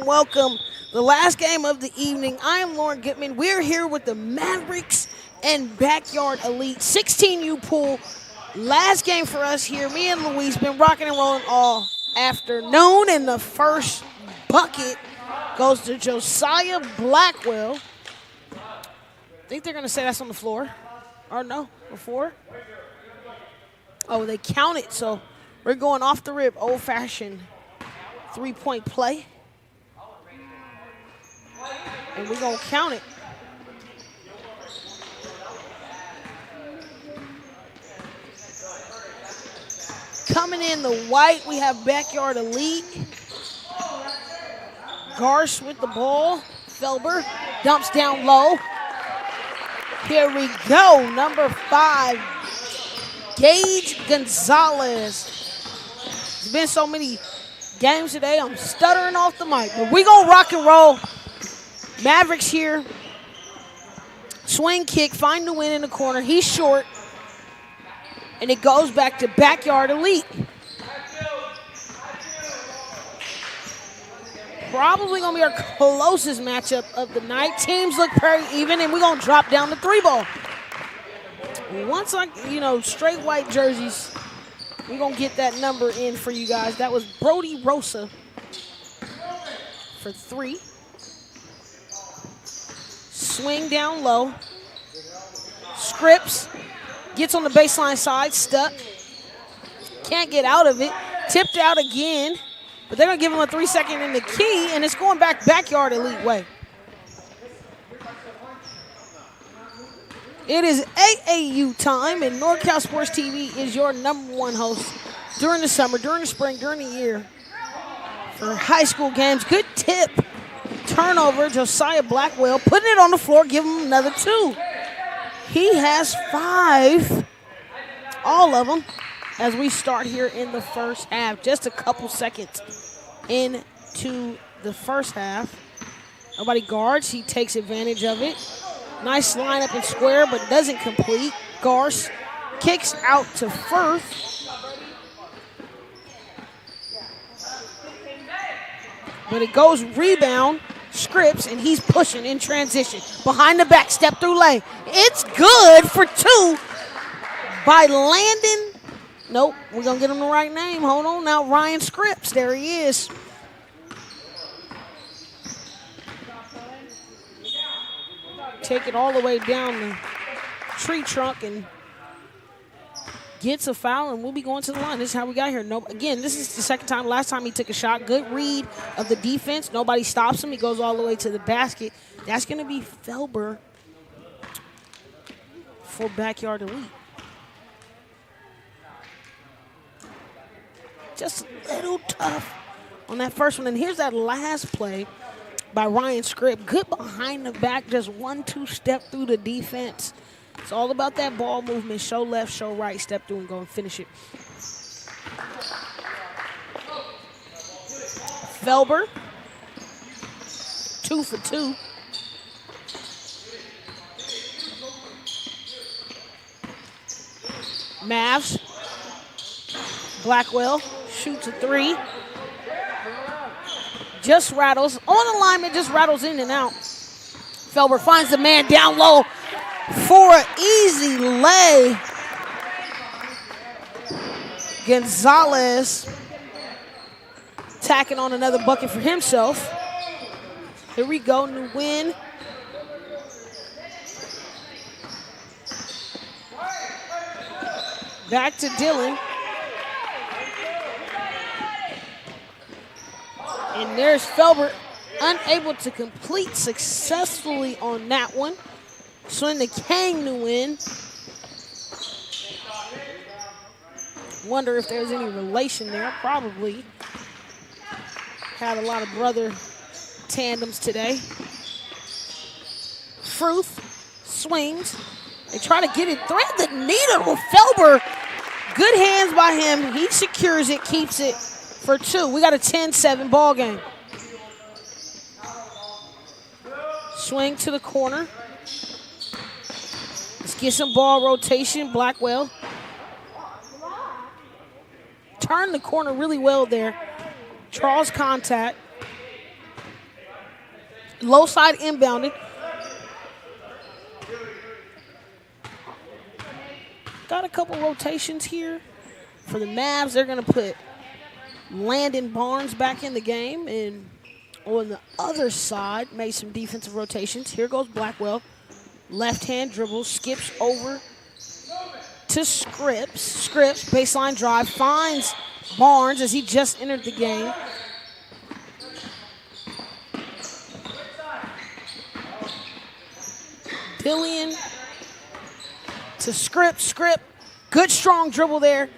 Welcome. The last game of the evening. I am Lauren Goodman. We're here with the Mavericks and Backyard Elite 16U pool. Last game for us here. Me and Luis been rocking and rolling all afternoon, and the first bucket goes to Josiah Blackwell. I think they're going to say that's on the floor. Or no, before. Oh, they count it, so we're going off the rip, old-fashioned three-point play. And we're going to count it. Coming in the white, we have Backyard Elite. Garsh with the ball. Felber dumps down low. Here we go, number 5, Gage Gonzalez. There's been so many games today, I'm stuttering off the mic. But we going to rock and roll. Mavericks here. Swing kick, find the win in the corner. He's short. And it goes back to Backyard Elite. Probably going to be our closest matchup of the night. Teams look very even, and we're going to drop down the 3-ball. Once straight white jerseys, we're going to get that number in for you guys. That was Brody Rosa for 3. Swing down low. Scripps gets on the baseline side, stuck. Can't get out of it. Tipped out again. But they're going to give him a 3-second in the key, and it's going back Backyard Elite way. It is AAU time, and NorCal Sports TV is your #1 host during the summer, during the spring, during the year for high school games. Good tip. Turnover, Josiah Blackwell putting it on the floor, give him another 2. He has 5, all of them, as we start here in the first half. Just a couple seconds into the first half. Nobody guards, he takes advantage of it. Nice lineup and square, but doesn't complete. Garsh kicks out to Firth. But it goes rebound. Scripps, and he's pushing in transition. Behind the back, step through lane. It's good for 2 by Landon. Nope, we're going to get him the right name. Hold on now, Ryan Scripps. There he is. Take it all the way down the tree trunk and gets a foul, and we'll be going to the line. This is how we got here. Again, this is the second time. Last time he took a shot. Good read of the defense. Nobody stops him. He goes all the way to the basket. That's going to be Felber for Backyard Elite. Just a little tough on that first one. And here's that last play by Ryan Scripps. Good behind the back, just 1-2 step through the defense. It's all about that ball movement. Show left, show right, step through and go and finish it. Felber, 2 for 2. Mavs. Blackwell shoots a 3. Just rattles. On alignment, just rattles in and out. Felber finds the man down low for an easy lay. Gonzalez tacking on another bucket for himself. Here we go, new win. Back to Dillon. And there's Felber unable to complete successfully on that one. Swing to Kang Nguyen. Wonder if there's any relation there. Probably. Had a lot of brother tandems today. Fruth swings. They try to get it, thread the needle. Felber, good hands by him. He secures it, keeps it for 2. We got a 10-7 ball game. Swing to the corner. Let's get some ball rotation. Blackwell. Turn the corner really well there. Draws contact. Low side inbounded. Got a couple rotations here for the Mavs. They're going to put Landon Barnes back in the game. And on the other side, made some defensive rotations. Here goes Blackwell. Left-hand dribble, skips over to Scripps. Scripps, baseline drive, finds Barnes as he just entered the game. Dillian to Scripps. Scripps, good strong dribble there.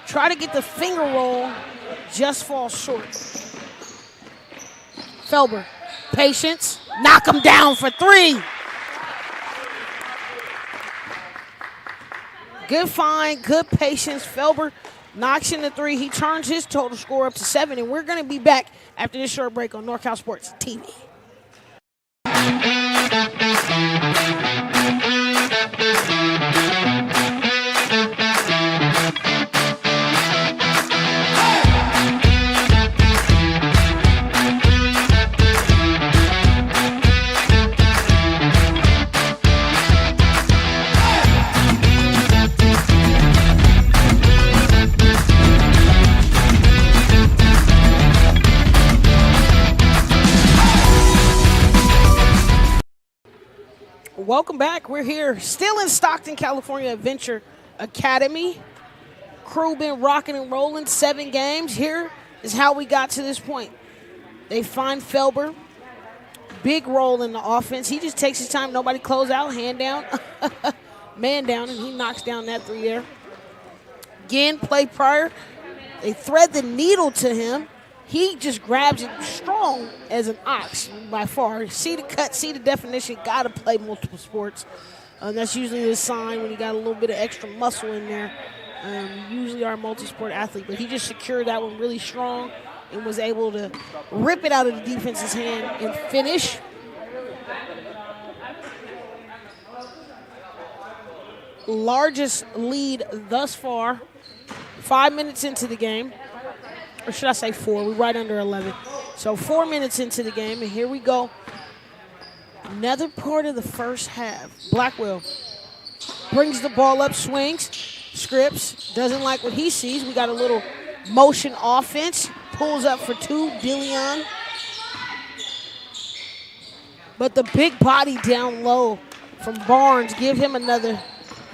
Try to get the finger roll, just falls short. Felber, patience, knock him down for 3. Good find, good patience. Felber knocks in the 3. He turns his total score up to 7, and we're going to be back after this short break on NorCal Sports TV. Welcome back. We're here still in Stockton, California Adventure Academy. Crew been rocking and rolling 7 games. Here is how we got to this point. They find Felber. Big role in the offense. He just takes his time. Nobody close out. Hand down. Man down. And he knocks down that 3 there. Again, play prior. They thread the needle to him. He just grabs it strong as an ox by far. See the cut, see the definition. Got to play multiple sports. That's usually the sign when you got a little bit of extra muscle in there. Usually are a multi-sport athlete, but he just secured that one really strong and was able to rip it out of the defense's hand and finish. Largest lead thus far. 5 minutes into the game. Or should I say 4? We're right under 11. So 4 minutes into the game, and here we go. Another part of the first half. Blackwell brings the ball up, swings. Scripps doesn't like what he sees. We got a little motion offense. Pulls up for 2, Dillian. But the big body down low from Barnes give him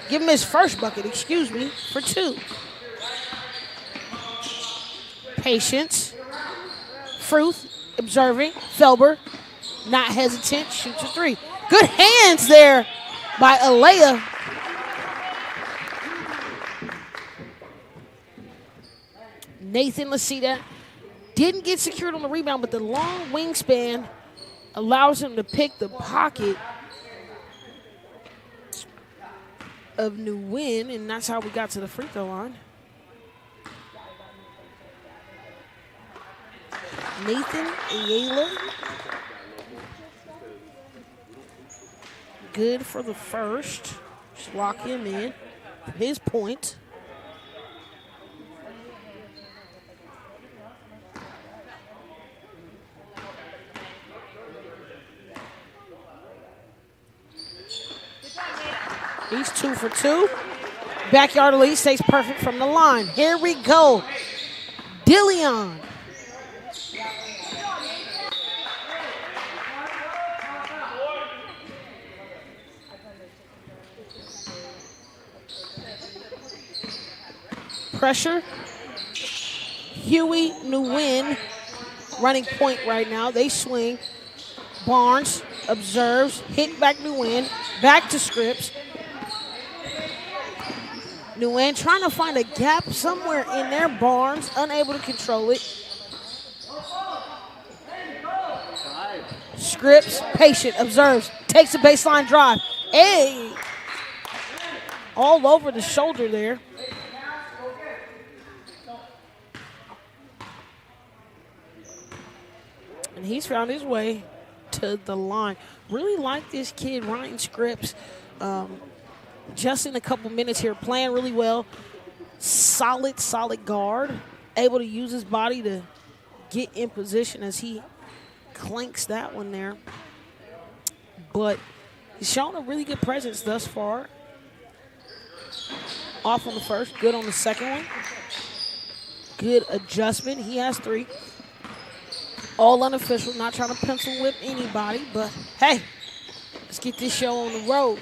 his first bucket, for 2. Patience. Fruth observing. Felber not hesitant. Shoots a 3. Good hands there by Alea. Nathan Lasita didn't get secured on the rebound, but the long wingspan allows him to pick the pocket of Nguyen, and that's how we got to the free throw line. Nathan Ayala. Good for the first. Just lock him in. His point. He's 2 for 2. Backyard elite stays perfect from the line. Here we go. Dillian. Pressure. Huey Nguyen running point right now. They swing. Barnes observes, hit back Nguyen, back to Scripps. Nguyen trying to find a gap somewhere in there. Barnes unable to control it. Scripps, patient, observes, takes a baseline drive. Hey! All over the shoulder there. And he's found his way to the line. Really like this kid, Ryan Scripps. Just in a couple minutes here, playing really well. Solid guard. Able to use his body to get in position as he clanks that one there. But he's shown a really good presence thus far. Off on the first, good on the second one. Good adjustment. He has 3. All unofficial, not trying to pencil whip anybody, but hey, let's get this show on the road.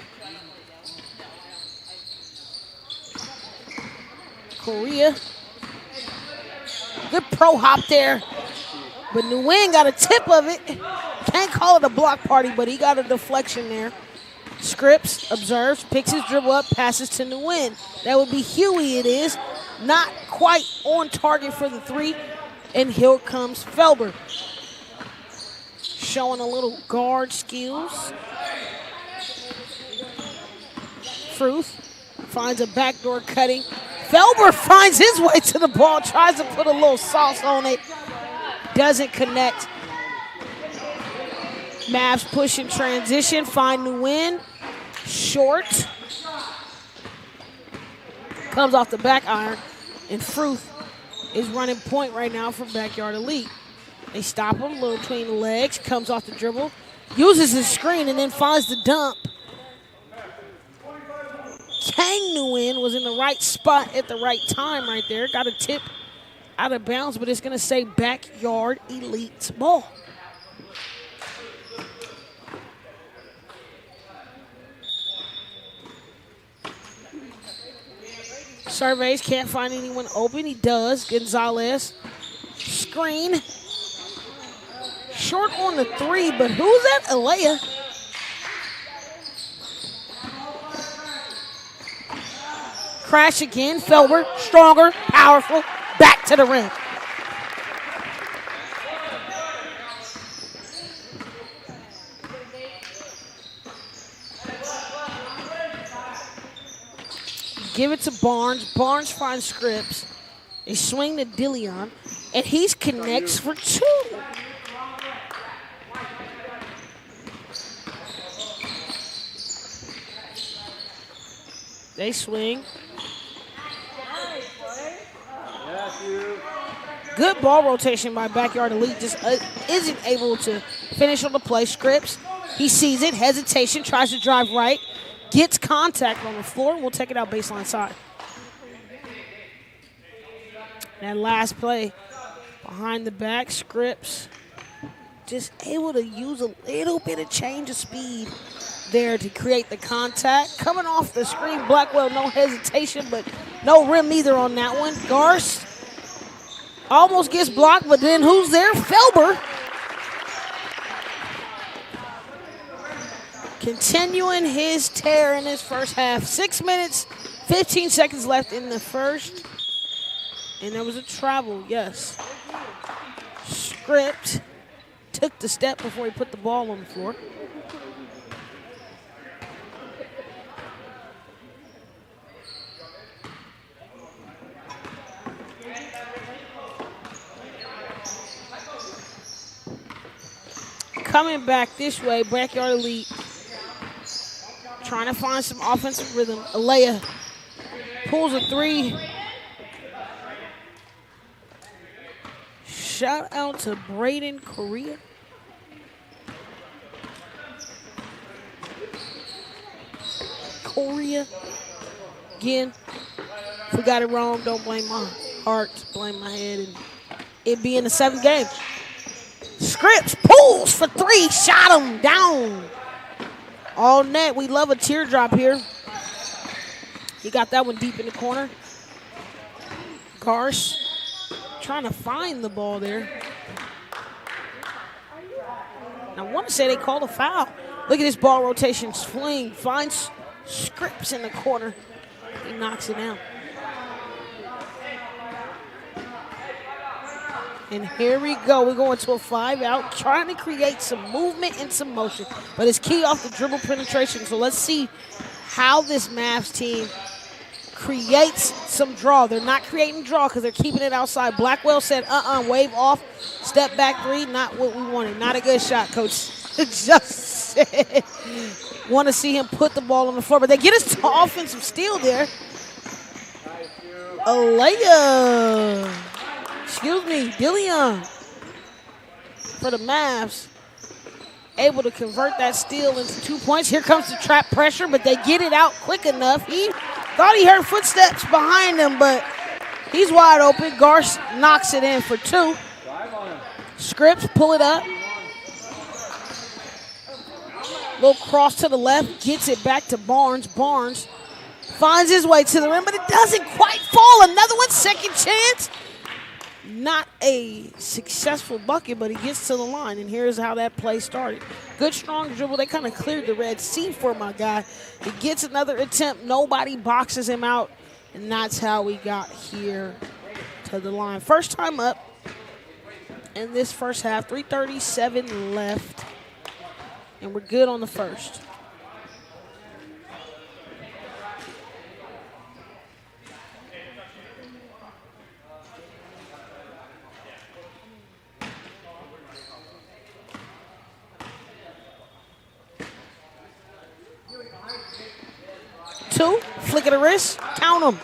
Korea. Good pro hop there. But Nguyen got a tip of it. Can't call it a block party, but he got a deflection there. Scripps observes, picks his dribble up, passes to Nguyen. That would be Huey, it is. Not quite on target for the 3. And here comes Felber. Showing a little guard skills. Fruth finds a backdoor cutting. Felber finds his way to the ball, tries to put a little sauce on it. Doesn't connect. Mavs push in transition, find Nguyen. Short. Comes off the back iron. And Fruth is running point right now for Backyard Elite. They stop him, a little between the legs, comes off the dribble, uses his screen, and then finds the dump. Kang Nguyen was in the right spot at the right time right there. Got a tip out of bounds, but it's going to say Backyard Elite's ball. Surveys, can't find anyone open. He does. Gonzalez. Screen. Short on the 3, but who's that? Alea. Crash again. Felber, stronger, powerful, back to the rim. Give it to Barnes. Barnes finds Scripps. They swing to Dillion, and he connects for 2. They swing. Good ball rotation by Backyard Elite. Just isn't able to finish on the play. Scripps, he sees it. Hesitation, tries to drive right. Gets contact on the floor. We'll take it out baseline side. That last play behind the back, Scripps just able to use a little bit of change of speed there to create the contact. Coming off the screen, Blackwell, no hesitation, but no rim either on that one. Garst almost gets blocked, but then who's there? Felber. Continuing his tear in his first half. 6 minutes, 15 seconds left in the first. And there was a travel, yes. Scripps took the step before he put the ball on the floor. Coming back this way, Backyard Elite trying to find some offensive rhythm. Alea pulls a 3. Shout out to Braden Korea. Korea. Again, if we got it wrong, don't blame my heart, blame my head, and it be in the 7th game. Scripps pulls for 3, shot him down. All net, we love a teardrop here. He got that one deep in the corner. Garst trying to find the ball there. And I want to say they called a foul. Look at this ball rotation swing. Finds Scripps in the corner. He knocks it down. And here we go. We're going to a 5-out, trying to create some movement and some motion. But it's key off the dribble penetration. So let's see how this Mavs team creates some draw. They're not creating draw because they're keeping it outside. Blackwell said, wave off, step back three, not what we wanted. Not a good shot, Coach just said. Want to see him put the ball on the floor, but they get us to offensive steal there. Dillion for the Mavs. Able to convert that steal into 2 points. Here comes the trap pressure, but they get it out quick enough. He thought he heard footsteps behind him, but he's wide open. Garce knocks it in for 2. Scripps pull it up. Little cross to the left, gets it back to Barnes. Barnes finds his way to the rim, but it doesn't quite fall. Another one, second chance. Not a successful bucket, but he gets to the line, and here's how that play started. Good, strong dribble. They kind of cleared the Red Sea for my guy. He gets another attempt. Nobody boxes him out, and that's how we got here to the line. First time up in this first half, 3:37 left, and we're good on the first. Two, flick of the wrist, count them.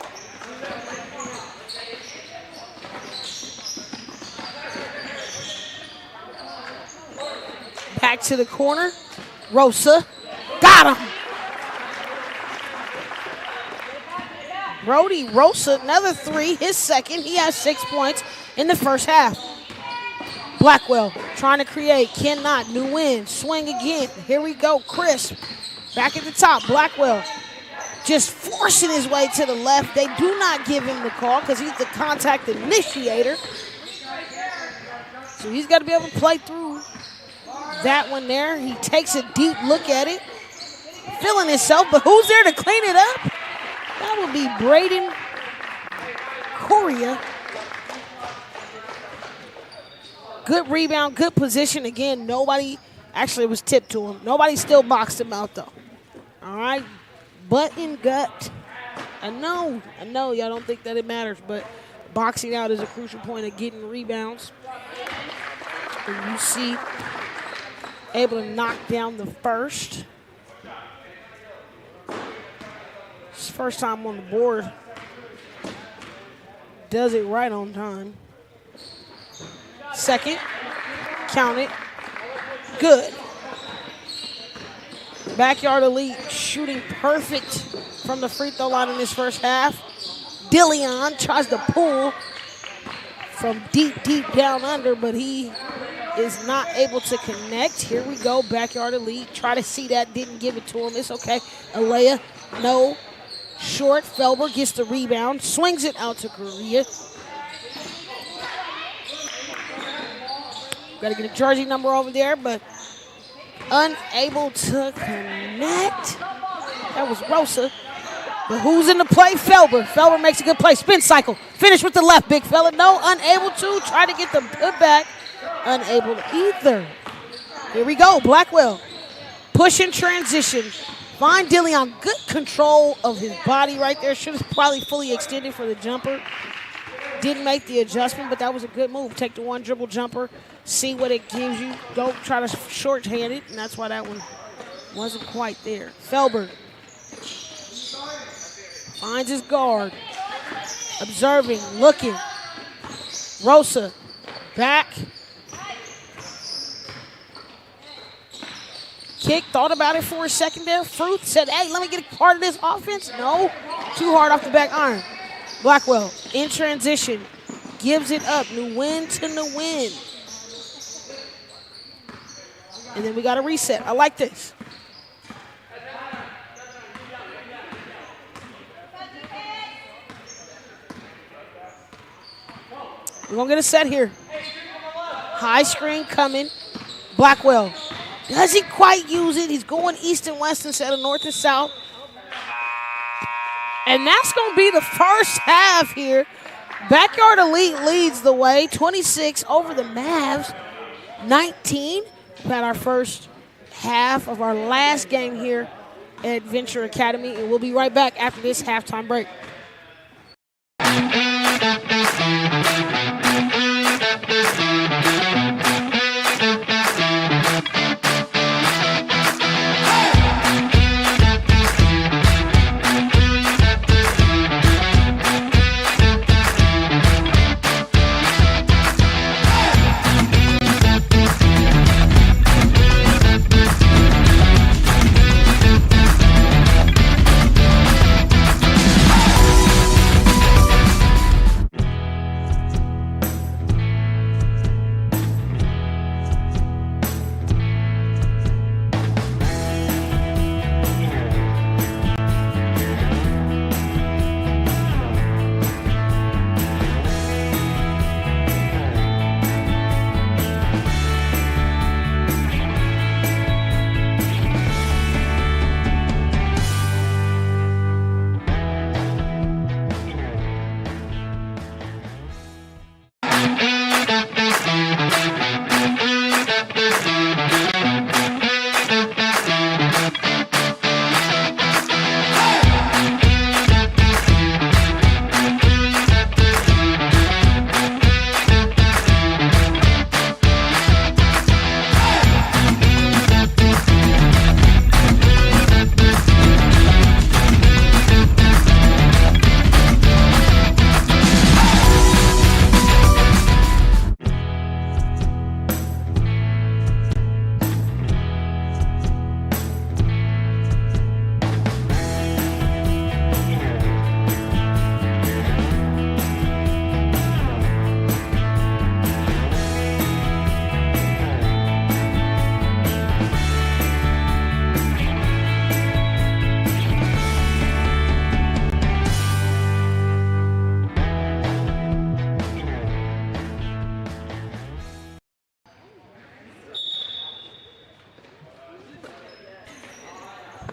Back to the corner, Rosa, got him. Brody Rosa, another 3, his second. He has 6 points in the first half. Blackwell trying to create, cannot, new win, swing again. Here we go, Chris, back at the top, Blackwell. Just forcing his way to the left. They do not give him the call because he's the contact initiator. So he's got to be able to play through that one there. He takes a deep look at it, feeling himself, but who's there to clean it up? That would be Braden Correa. Good rebound, good position. Again, nobody actually was tipped to him. Nobody still boxed him out, though. All right. Butt and gut. I know y'all don't think that it matters, but boxing out is a crucial point of getting rebounds. And you see, able to knock down the first. It's first time on the board. Does it right on time. Second, count it. Good. Backyard elite, shooting perfect from the free throw line in this first half. Dillion tries to pull from deep down under, but he is not able to connect. Here we go, backyard elite. Try to see that, didn't give it to him. It's okay. Alea, no. Short, Felber gets the rebound, swings it out to Correa. Got to get a jersey number over there, but unable to connect. That was Rosa. But who's in the play? Felber. Felber makes a good play. Spin cycle. Finish with the left, big fella. No, unable to. Try to get the putback. Unable to either. Here we go. Blackwell. Push in transition. Find Dillion. Good control of his body right there. Should have probably fully extended for the jumper. Didn't make the adjustment, but that was a good move. Take the one dribble jumper. See what it gives you. Don't try to shorthand it, and that's why that one wasn't quite there. Felber finds his guard. Observing, looking. Rosa back. Kick, thought about it for a second there. Fruth said, hey, let me get a part of this offense. No, too hard off the back iron. Blackwell in transition, gives it up. New win to the win. And then we got a reset. I like this. We're going to get a set here. High screen coming. Blackwell Doesn't quite use it. He's going east and west instead of north and south. And that's going to be the first half here. Backyard Elite leads the way, 26 over the Mavs, 19. We've had our first half of our last game here at Venture Academy, and we'll be right back after this halftime break.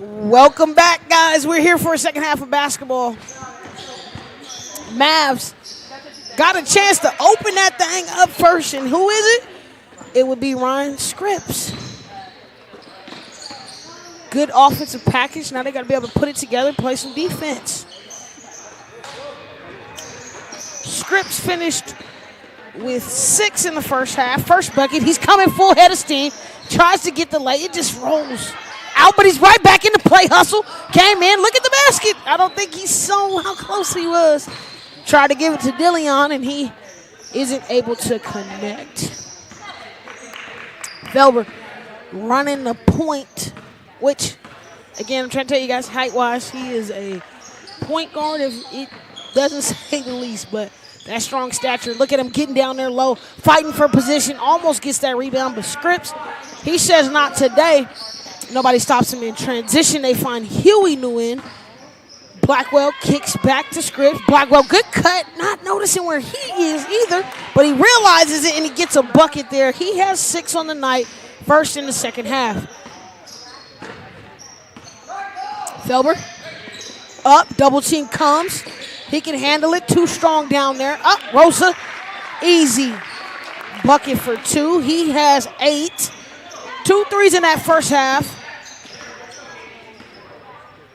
Welcome back, guys. We're here for a second half of basketball. Mavs got a chance to open that thing up first, and who is it? It would be Ryan Scripps. Good offensive package. Now they got to be able to put it together, play some defense. Scripps finished with 6 in the first half. First bucket. He's coming full head of steam. Tries to get the lay. It just rolls out, but he's right back into play. Hustle. Came in. Look at the basket. I don't think he saw how close he was. Tried to give it to Dillion, and he isn't able to connect. Felber running the point, which, again, I'm trying to tell you guys, height-wise, he is a point guard, if it doesn't say the least, but that strong stature. Look at him getting down there low, fighting for position, almost gets that rebound, but Scripps, he says not today. Nobody stops him in transition. They find Huey Nguyen. Blackwell kicks back to Scripps. Blackwell, good cut, not noticing where he is either, but he realizes it and he gets a bucket there. He has 6 on the night, first in the second half. Felber, up, double team comes. He can handle it, too strong down there. Up, Rosa, easy bucket for 2. He has 8. 2 threes in that first half.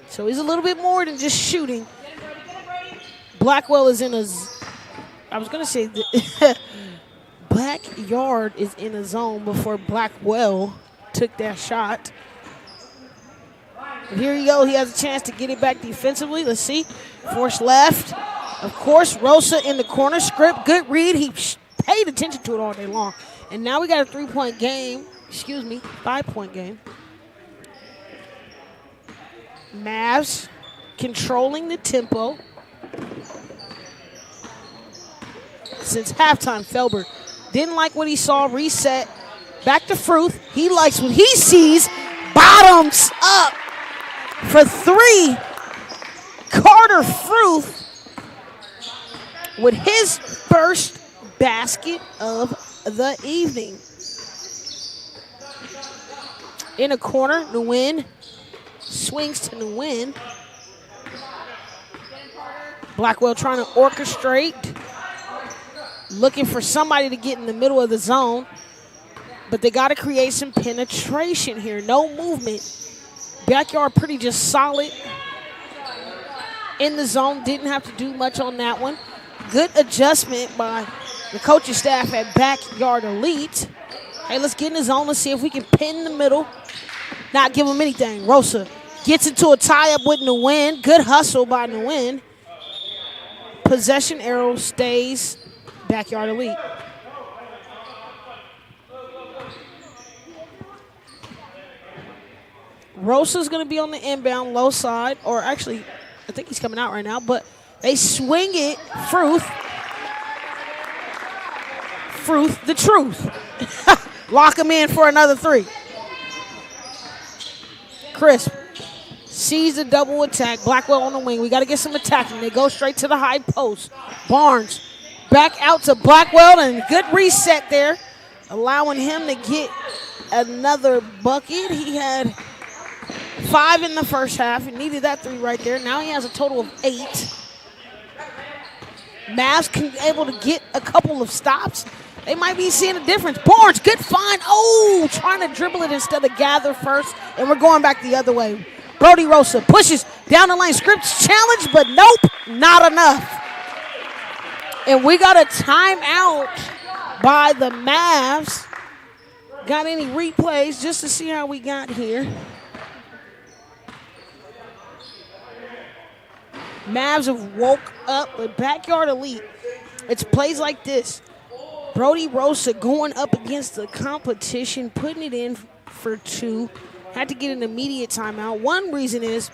So he's a little bit more than just shooting. Blackwell is in a, I was going to say, Backyard is in a zone before Blackwell took that shot. But here you go. He has a chance to get it back defensively. Let's see. Force left. Of course, Rosa in the corner. Script, good read. He paid attention to it all day long. And now we got a 3-point game. 5-point game. Mavs controlling the tempo. Since halftime, Felber didn't like what he saw, reset, back to Fruth. He likes what he sees, bottoms up for 3. Carter Fruth with his first basket of the evening. In a corner, Nguyen swings to Nguyen. Blackwell trying to orchestrate, looking for somebody to get in the middle of the zone, but they got to create some penetration here. No movement. Backyard pretty just solid in the zone. Didn't have to do much on that one. Good adjustment by the coaching staff at Backyard Elite. Hey, let's get in the zone. Let's see if we can pin the middle. Not give them anything. Rosa gets into a tie-up with Nguyen. Good hustle by Nguyen. Possession arrow stays Backyard Elite. Rosa's going to be on the inbound low side, or actually, I think he's coming out right now, but they swing it. Fruth, the truth. Lock him in for another three. Crisp sees the double attack. Blackwell on the wing. We got to get some attacking. They go straight to the high post. Barnes back out to Blackwell, and good reset there, allowing him to get another bucket. He had 5 in the first half. He needed that 3 right there. Now he has a total of 8. Mavs able to get a couple of stops. They might be seeing a difference. Barnes, good find. Oh, trying to dribble it instead of gather first, and we're going back the other way. Brody Rosa pushes down the lane. Scripps challenge, but nope, not enough. And we got a timeout by the Mavs. Got any replays just to see how we got here? Mavs have woke up with Backyard Elite. It's plays like this. Brody Rosa going up against the competition, putting it in for 2. Had to get an immediate timeout. One reason is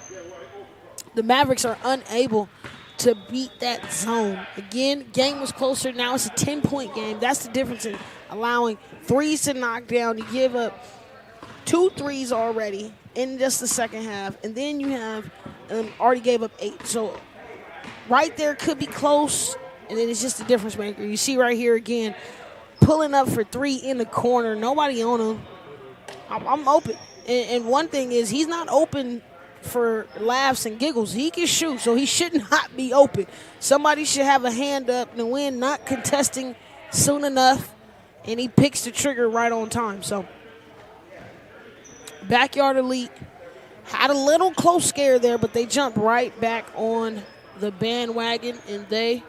the Mavericks are unable to beat that zone. Again, game was closer. Now it's a 10-point game. That's the difference in allowing threes to knock down. You give up 2 threes already in just the second half, and then you have already gave up 8. So right there could be close, and then it's just a difference maker. You see right here again, pulling up for 3 in the corner. Nobody on him. I'm open. And one thing is, he's not open for laughs and giggles. He can shoot, so he should not be open. Somebody should have a hand up. Nguyen not contesting soon enough, and he picks the trigger right on time. So Backyard Elite had a little close scare there, but they jumped right back on the bandwagon, and they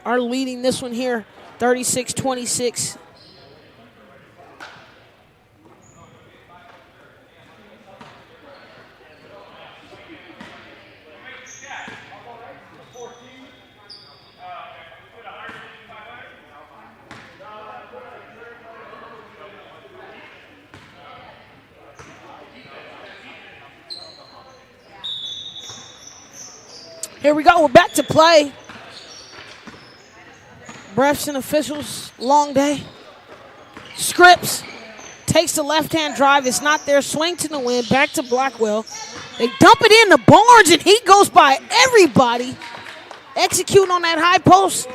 are leading this one here, 36-26. Here we go. We're back to play. Refs and officials, long day. Scripps takes the left-hand drive. It's not there. Swing to the wind. Back to Blackwell. They dump it in to Barnes, and he goes by everybody. Execute on that high post.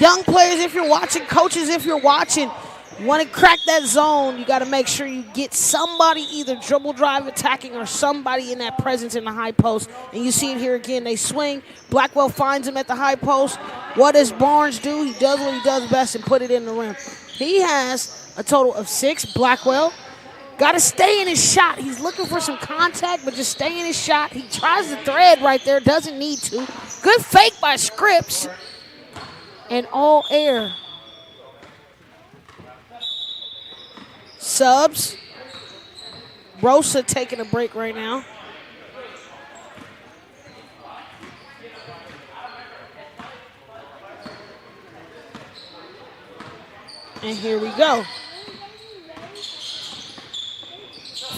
Young players, if you're watching, coaches, if you're watching, want to crack that zone, you got to make sure you get somebody either dribble drive attacking or somebody in that presence in the high post. And you see it here again. They swing. Blackwell finds him at the high post. What does Barnes do? He does what he does best and put it in the rim. He has a total of 6. Blackwell got to stay in his shot. He's looking for some contact, but just stay in his shot. He tries the thread right there. Doesn't need to. Good fake by Scripps. And all air. Subs. Rosa taking a break right now. And here we go.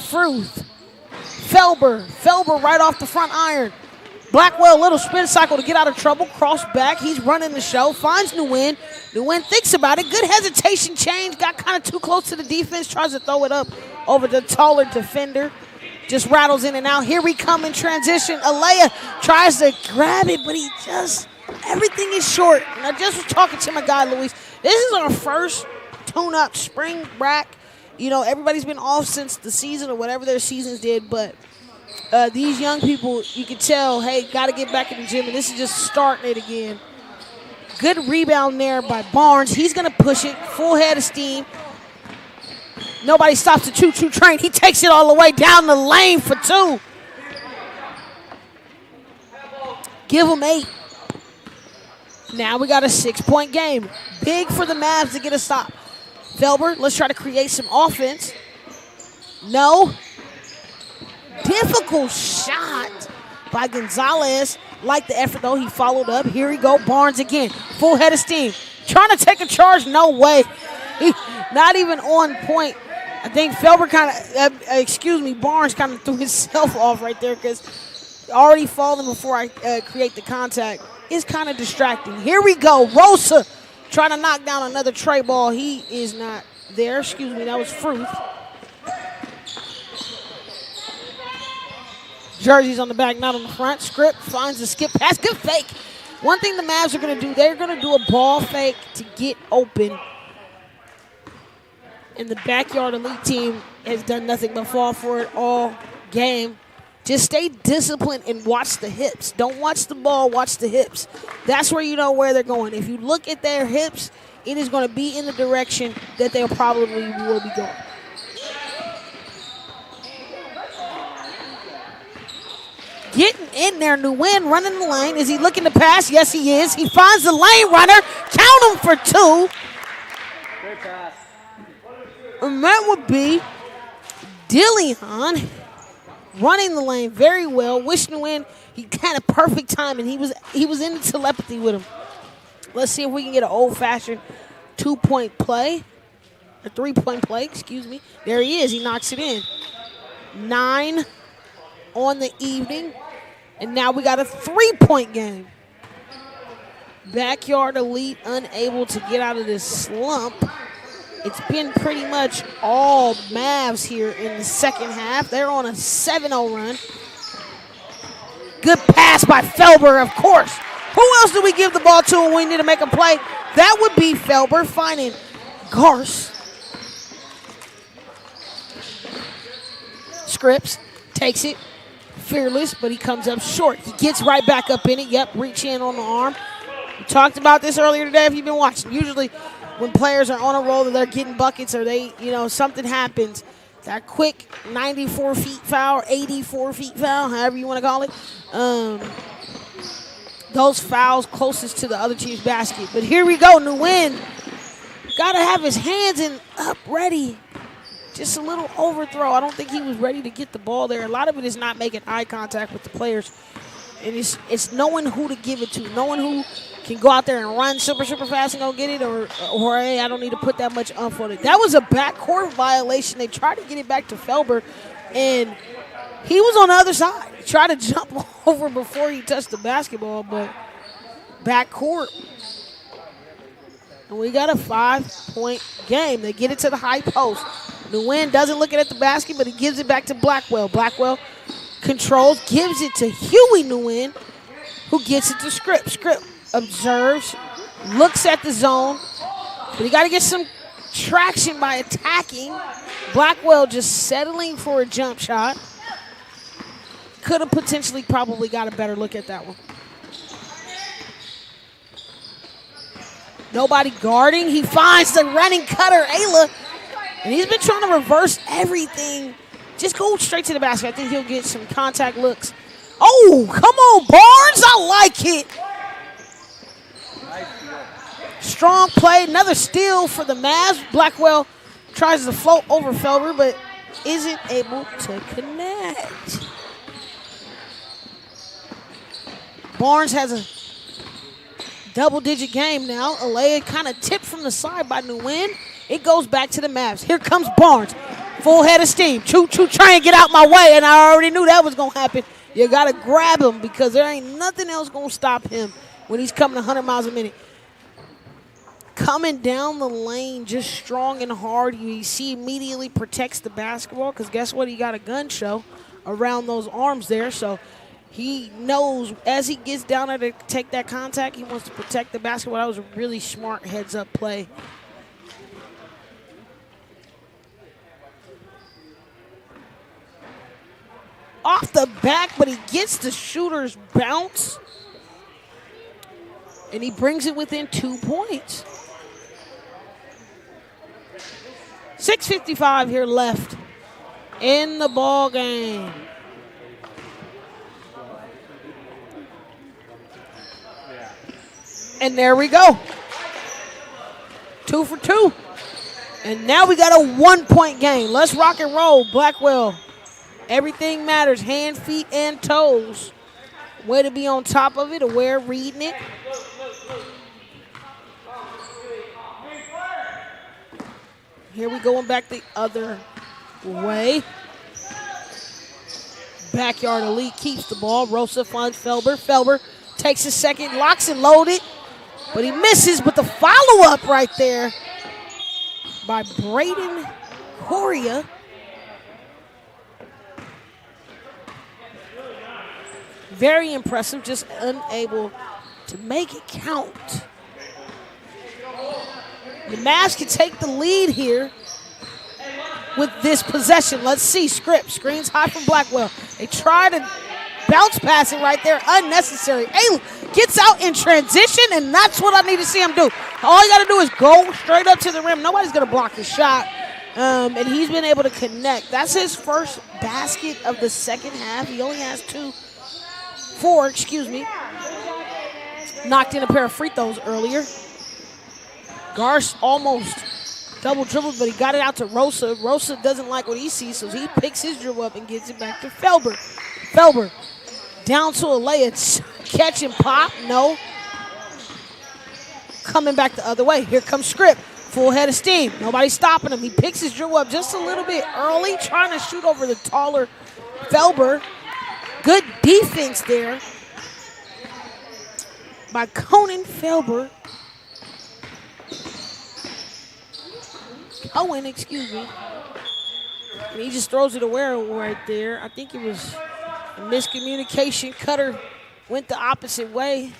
Fruth. Felber right off the front iron. Blackwell, little spin cycle to get out of trouble. Cross back. He's running the show. Finds Nguyen. Nguyen thinks about it. Good hesitation change. Got kind of too close to the defense. Tries to throw it up over the taller defender. Just rattles in and out. Here we come in transition. Alea tries to grab it, but everything is short. And I just was talking to my guy, Luis. This is our first tune-up spring break everybody's been off since the season or whatever their seasons did, but these young people, you can tell, hey, got to get back in the gym, and this is just starting it again. Good rebound there by Barnes. He's going to push it, full head of steam. Nobody stops the choo-choo train. He takes it all the way down the lane for 2. Give him 8. Now we got a 6-point game. Big for the Mavs to get a stop. Felber, let's try to create some offense. No. Difficult shot by Gonzalez. Like the effort, though. He followed up. Here we go. Barnes again. Full head of steam. Trying to take a charge. No way. Not even on point. I think Felber Barnes kind of threw himself off right there because already falling before I create the contact is kind of distracting. Here we go. Rosa trying to knock down another tray ball. He is not there. That was Fruth. Jersey's on the back, not on the front. Script finds the skip pass. Good fake. One thing the Mavs are going to do, they're going to do a ball fake to get open. And the backyard elite team has done nothing but fall for it all game. Just stay disciplined and watch the hips. Don't watch the ball, watch the hips. That's where you know where they're going. If you look at their hips, it is going to be in the direction that they probably will be going. Getting in there, Nguyen running the lane. Is he looking to pass? Yes, he is. He finds the lane runner. Count him for 2. Great pass. And that would be Dillion running the lane very well. Wish Nguyen, he had a perfect timing. He was in the telepathy with him. Let's see if we can get an old-fashioned 2-point play. A 3-point play, excuse me. There he is. He knocks it in. 9 on the evening, and now we got a 3-point game. Backyard elite unable to get out of this slump. It's been pretty much all Mavs here in the second half. They're on a 7-0 run. Good pass by Felber, of course. Who else do we give the ball to when we need to make a play? That would be Felber finding Garce. Scripps takes it. Fearless, but he comes up short. He gets right back up in it. Yep, reach in on the arm. We talked about this earlier today if you've been watching. Usually when players are on a roll and they're getting buckets or they, something happens, that quick 94 feet foul, 84 feet foul, however you want to call it, those fouls closest to the other team's basket. But here we go, Nguyen. Got to have his hands up ready. Just a little overthrow. I don't think he was ready to get the ball there. A lot of it is not making eye contact with the players. And it's knowing who to give it to, knowing who can go out there and run super fast and go get it, or hey, I don't need to put that much umph on it. That was a backcourt violation. They tried to get it back to Felber, and he was on the other side. He tried to jump over before he touched the basketball, but backcourt. And we got a 5-point game. They get it to the high post. Nguyen doesn't look at the basket, but he gives it back to Blackwell. Blackwell controls, gives it to Huey Nguyen, who gets it to Script. Script observes, looks at the zone, but he got to get some traction by attacking. Blackwell just settling for a jump shot. Could have potentially probably got a better look at that one. Nobody guarding. He finds the running cutter, Ayla. And he's been trying to reverse everything. Just go straight to the basket. I think he'll get some contact looks. Oh, come on, Barnes. I like it. Strong play. Another steal for the Mavs. Blackwell tries to float over Felber, but isn't able to connect. Barnes has a double-digit game now. Alea kind of tipped from the side by Nguyen. It goes back to the Mavs. Here comes Barnes. Full head of steam. Choo-choo, try and get out my way, and I already knew that was going to happen. You got to grab him because there ain't nothing else going to stop him when he's coming 100 miles a minute. Coming down the lane just strong and hard. You see immediately protects the basketball because guess what? He got a gun show around those arms there. So he knows as he gets down there to take that contact, he wants to protect the basketball. That was a really smart heads-up play. off the back, but he gets the shooter's bounce. And he brings it within 2 points. 6:55 here left in the ball game. And there we go. 2 for 2. And now we got a 1-point game. Let's rock and roll, Blackwell. Everything matters, hands, feet, and toes. Way to be on top of it, aware, reading it. Here we going back the other way. Backyard Elite keeps the ball. Rosa finds Felber. Felber takes a second, locks and loaded, but he misses. But the follow-up right there by Braden Coria. Very impressive, just unable to make it count. The Mavs can take the lead here with this possession. Let's see. Script screens high from Blackwell. They try to bounce pass it right there. Unnecessary. Ayla gets out in transition, and that's what I need to see him do. All you got to do is go straight up to the rim. Nobody's going to block his shot. And he's been able to connect. That's his first basket of the second half. He only has four, excuse me. Knocked in a pair of free throws earlier. Garce almost double dribbled, but he got it out to Rosa. Rosa doesn't like what he sees, so he picks his dribble up and gets it back to Felber. Felber down to Alea. Catch and pop. No. Coming back the other way. Here comes Script. Full head of steam. Nobody's stopping him. He picks his dribble up just a little bit early, trying to shoot over the taller Felber. Good defense there by Conan Felber. Cohen, excuse me. And he just throws it away right there. I think it was a miscommunication. Cutter went the opposite way.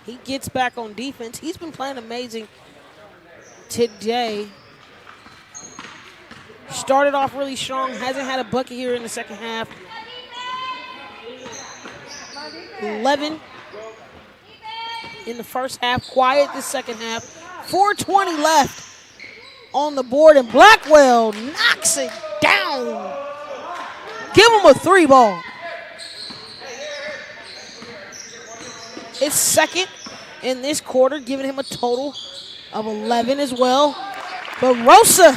He gets back on defense. He's been playing amazing today. Started off really strong. Hasn't had a bucket here in the second half. 11 in the first half. Quiet the second half. 4:20 left on the board, and Blackwell knocks it down. Give him a three ball. His second in this quarter, giving him a total of 11 as well. But Rosa,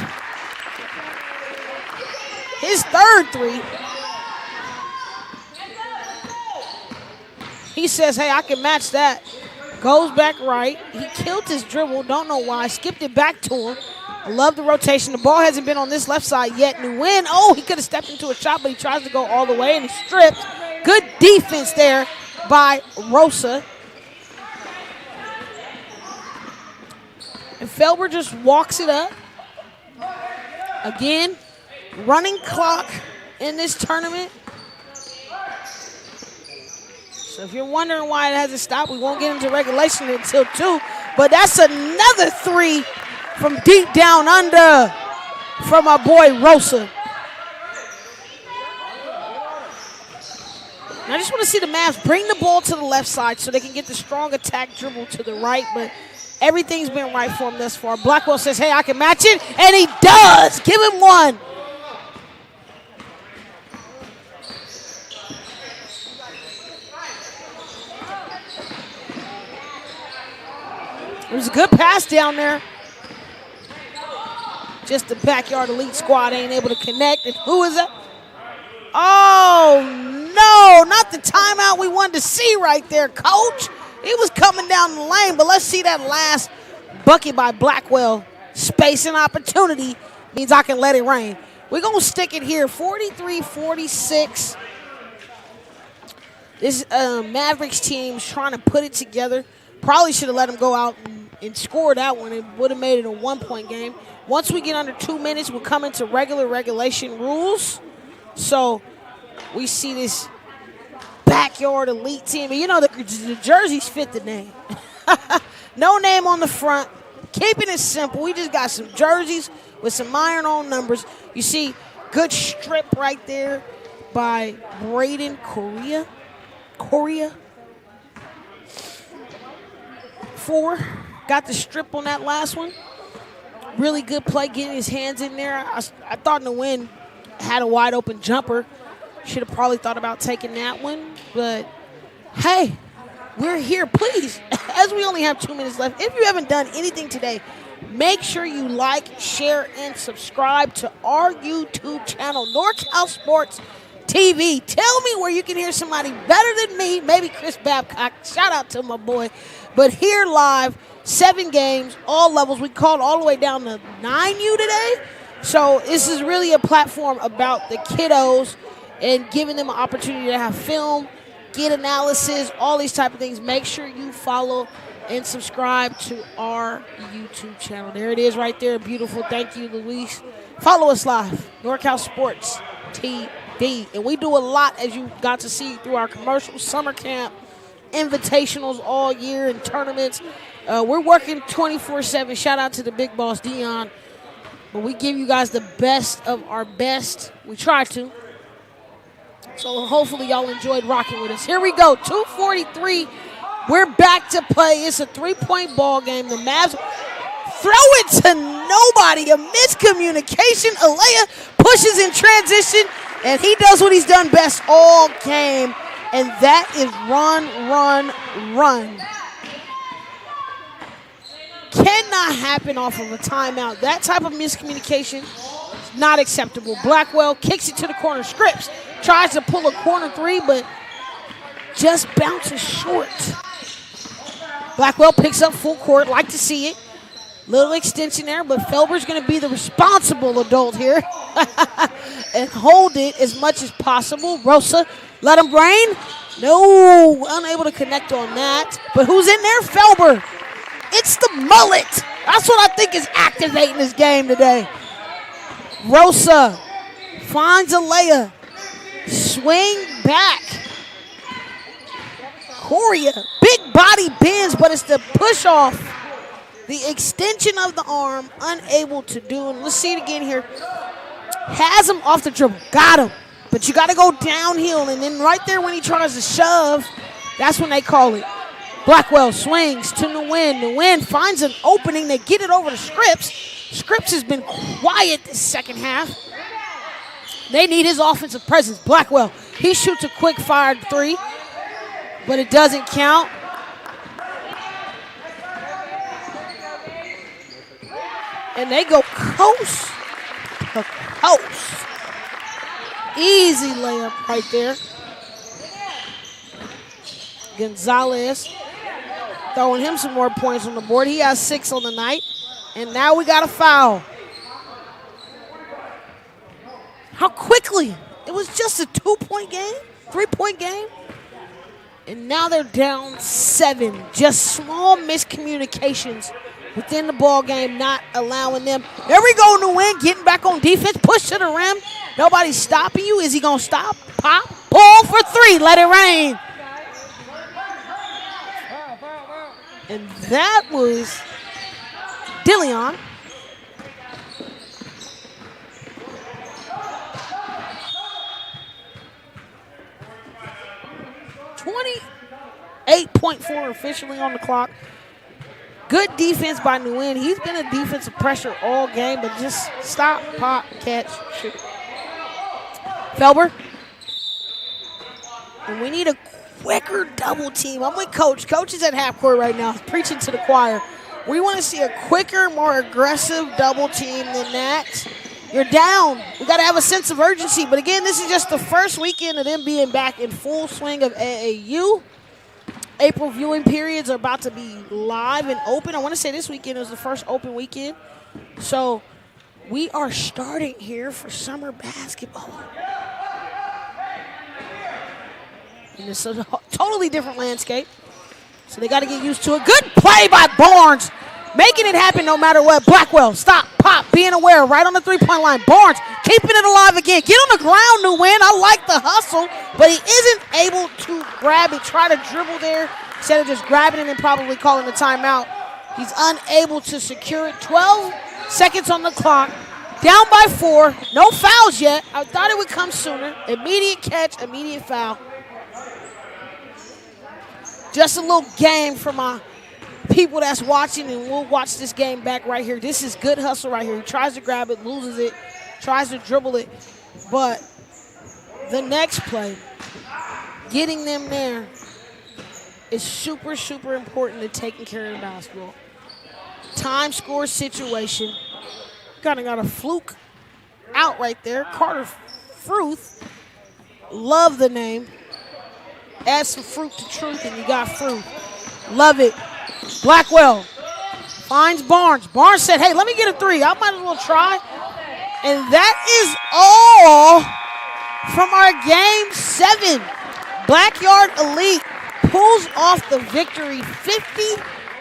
his third three. He says, hey, I can match that. Goes back right. He killed his dribble. Don't know why. Skipped it back to him. I love the rotation. The ball hasn't been on this left side yet. Nguyen, he could have stepped into a shot, but he tries to go all the way, and he stripped. Good defense there by Rosa. And Felber just walks it up. Again, running clock in this tournament. So if you're wondering why it hasn't stopped, we won't get into regulation until 2. But that's another three from deep down under from our boy Rosa. Now I just want to see the Mavs bring the ball to the left side so they can get the strong attack dribble to the right, but everything's been right for him thus far. Blackwell says, hey, I can match it, and he does. Give him one. It was a good pass down there. Just the backyard elite squad ain't able to connect. And who is that? Oh, no, not the timeout we wanted to see right there, coach. He was coming down the lane, but let's see that last bucket by Blackwell. Space and opportunity means I can let it rain. We're going to stick it here, 43-46. This Mavericks team's trying to put it together. Probably should have let him go out and score that one. It would have made it a 1-point game. Once we get under 2 minutes, we'll come into regulation rules. So we see this backyard elite team. And you know, the jerseys fit the name. No name on the front. Keeping it simple. We just got some jerseys with some iron-on numbers. You see, good strip right there. by Braden Correa. 4. Got the strip on that last one. Really good play getting his hands in there. I thought Nguyen had a wide open jumper. Should have probably thought about taking that one. But, hey, we're here. Please, as we only have 2 minutes left, if you haven't done anything today, make sure you like, share, and subscribe to our YouTube channel, NorCal Sports TV. Tell me where you can hear somebody better than me, maybe Chris Babcock. Shout out to my boy. But here live, 7 games, all levels. We called all the way down to 9U today. So this is really a platform about the kiddos and giving them an opportunity to have film, get analysis, all these type of things. Make sure you follow and subscribe to our YouTube channel. There it is right there. Beautiful. Thank you, Luis. Follow us live, NorCal Sports TV. And we do a lot, as you got to see through our commercials, summer camp, invitationals all year, and tournaments. We're working 24/7. Shout out to the big boss, Dion. But we give you guys the best of our best. We try to. So hopefully y'all enjoyed rocking with us. Here we go, 2:43. We're back to play. It's a 3-point ball game. The Mavs throw it to nobody. A miscommunication. Alea pushes in transition, and he does what he's done best all game, and that is run, run, run. Cannot happen off of a timeout. That type of miscommunication is not acceptable. Blackwell kicks it to the corner. Scripps tries to pull a corner 3, but just bounces short. Blackwell picks up full court. Like to see it. Little extension there, but Felber's going to be the responsible adult here and hold it as much as possible. Rosa, let him brain. No, unable to connect on that. But who's in there? Felber. It's the mullet. That's what I think is activating this game today. Rosa finds Alea. Swing back. Correa. Big body bends, but it's the push off. The extension of the arm, unable to do. And let's see it again here. Has him off the dribble. Got him. But you got to go downhill. And then right there when he tries to shove, that's when they call it. Blackwell swings to Nguyen. Nguyen finds an opening. They get it over to Scripps. Scripps has been quiet this second half. They need his offensive presence. Blackwell, he shoots a quick fire 3, but it doesn't count. And they go coast to coast. Easy layup right there. Gonzalez throwing him some more points on the board. He has 6 on the night. And now we got a foul. How quickly? It was just a 2-point game, 3-point game. And now they're down 7. Just small miscommunications within the ball game, not allowing them. There we go, Nguyen getting back on defense. Push to the rim. Nobody's stopping you. Is he going to stop? Pop. Pull for 3. Let it rain. And that was Dillion. .4 officially on the clock. Good defense by Nguyen. He's been a defensive pressure all game, but just stop, pop, catch, shoot. Felber. And we need a quicker double team. I'm with Coach. Coach is at half court right now, preaching to the choir. We want to see a quicker, more aggressive double team than that. You're down. We got to have a sense of urgency. But again, this is just the first weekend of them being back in full swing of AAU. April viewing periods are about to be live and open. I want to say this weekend is the first open weekend. So we are starting here for summer basketball. And it's a totally different landscape. So they got to get used to it. Good play by Barnes. Making it happen no matter what. Blackwell, stop, pop, being aware, right on the 3-point line. Barnes keeping it alive again. Get on the ground, Nguyen. I like the hustle, but he isn't able to grab it. Try to dribble there instead of just grabbing it and probably calling the timeout. He's unable to secure it. 12 seconds on the clock. Down by 4. No fouls yet. I thought it would come sooner. Immediate catch, immediate foul. Just a little game for my people that's watching, and we'll watch this game back right here. This is good hustle right here. He tries to grab it, loses it, tries to dribble it. But the next play, getting them there, is super, super important to taking care of the basketball. Time score situation. Kind of got a fluke out right there. Carter Fruth. Love the name. Add some fruit to truth, and you got fruit. Love it. Blackwell finds Barnes. Barnes said, hey, let me get a 3. I might as well try. And that is all from our Game 7. Backyard Elite pulls off the victory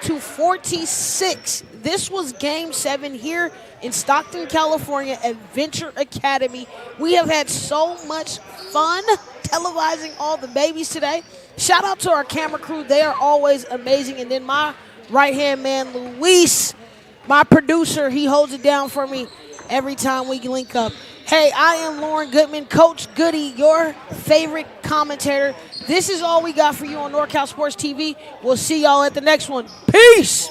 50-46. This was Game 7 here in Stockton, California at Venture Academy. We have had so much fun televising all the babies today. Shout out to our camera crew. They are always amazing. And then my right-hand man, Luis, my producer, he holds it down for me every time we link up. Hey, I am Lauren Goodman, Coach Goody, your favorite commentator. This is all we got for you on NorCal Sports TV. We'll see y'all at the next one. Peace!